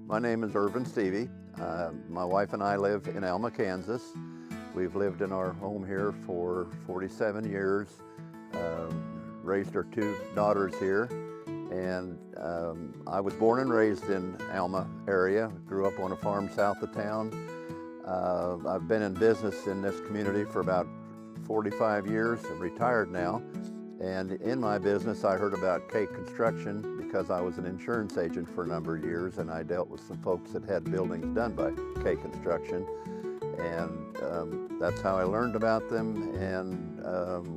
My name is Ervan Stuewe. My wife and I live in Alma, Kansas. We've lived in our home here for 47 years, raised our two daughters here, and I was born and raised in Alma area, grew up on a farm south of town. I've been in business in this community for about 45 years. I'm retired now, and in my business I heard about K Construction because I was an insurance agent for a number of years, and I dealt with some folks that had buildings done by K Construction, and that's how I learned about them, and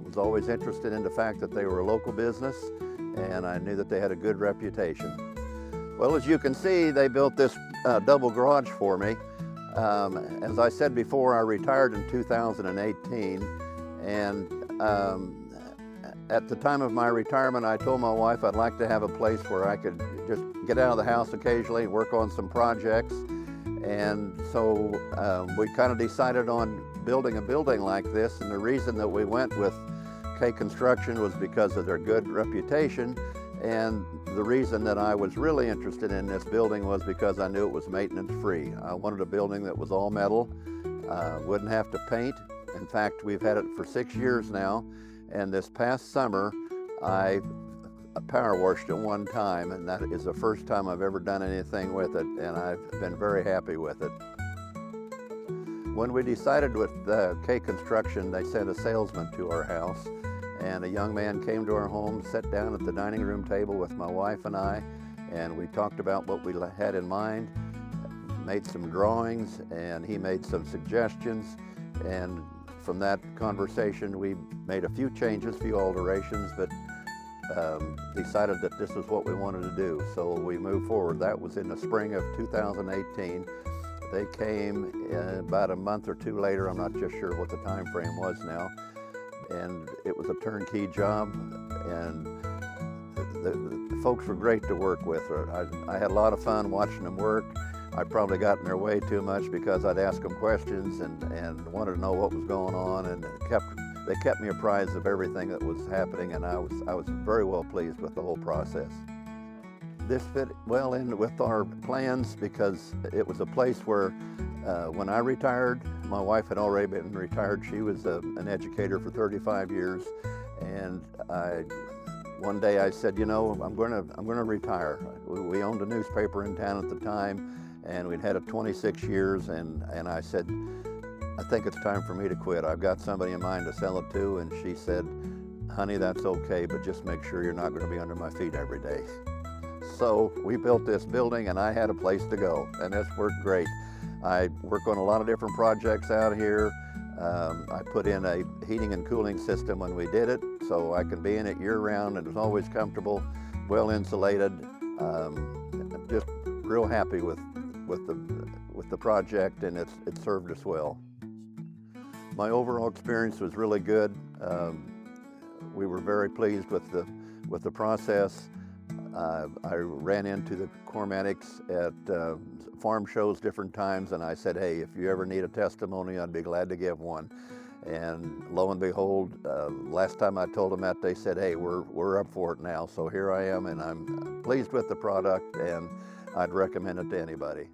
was always interested in the fact that they were a local business, and I knew that they had a good reputation. Well, as you can see, they built this double garage for me. As I said before, I retired in 2018, and at the time of my retirement, I told my wife I'd like to have a place where I could just get out of the house occasionally, work on some projects. And so we kind of decided on building a building like this, and the reason that we went with K Construction was because of their good reputation, and the reason that I was really interested in this building was because I knew it was maintenance free. I wanted a building that was all metal, wouldn't have to paint. In fact, we've had it for 6 years now, and this past summer I power washed it one time, and that is the first time I've ever done anything with it, and I've been very happy with it. When we decided with K Construction, they sent a salesman to our house, and a young man came to our home, sat down at the dining room table with my wife and I, and we talked about what we had in mind, made some drawings, and he made some suggestions, and from that conversation we made a few changes, a few alterations, but decided that this is what we wanted to do, so we moved forward. That was in the spring of 2018. They came about a month or two later. I'm not just sure what the time frame was now, and it was a turnkey job, and the folks were great to work with. I had a lot of fun watching them work. I probably got in their way too much because I'd ask them questions and wanted to know what was going on, and they kept me apprised of everything that was happening, and I was very well pleased with the whole process. This fit well in with our plans because it was a place where when I retired, my wife had already been retired. She was an educator for 35 years, and one day I said, you know, I'm going to retire. We owned a newspaper in town at the time, and we'd had it 26 years, and I said, I think it's time for me to quit. I've got somebody in mind to sell it to, and she said, honey, that's okay, but just make sure you're not going to be under my feet every day. So we built this building, and I had a place to go, and it's worked great. I work on a lot of different projects out here. I put in a heating and cooling system when we did it, so I can be in it year-round, and it's always comfortable, well insulated. Just real happy with the project, and it served us well. My overall experience was really good. We were very pleased with the process. I ran into the Cormanics at farm shows different times, and I said, hey, if you ever need a testimony, I'd be glad to give one. And lo and behold, last time I told them that, they said, hey, we're up for it now. So here I am, and I'm pleased with the product, and I'd recommend it to anybody.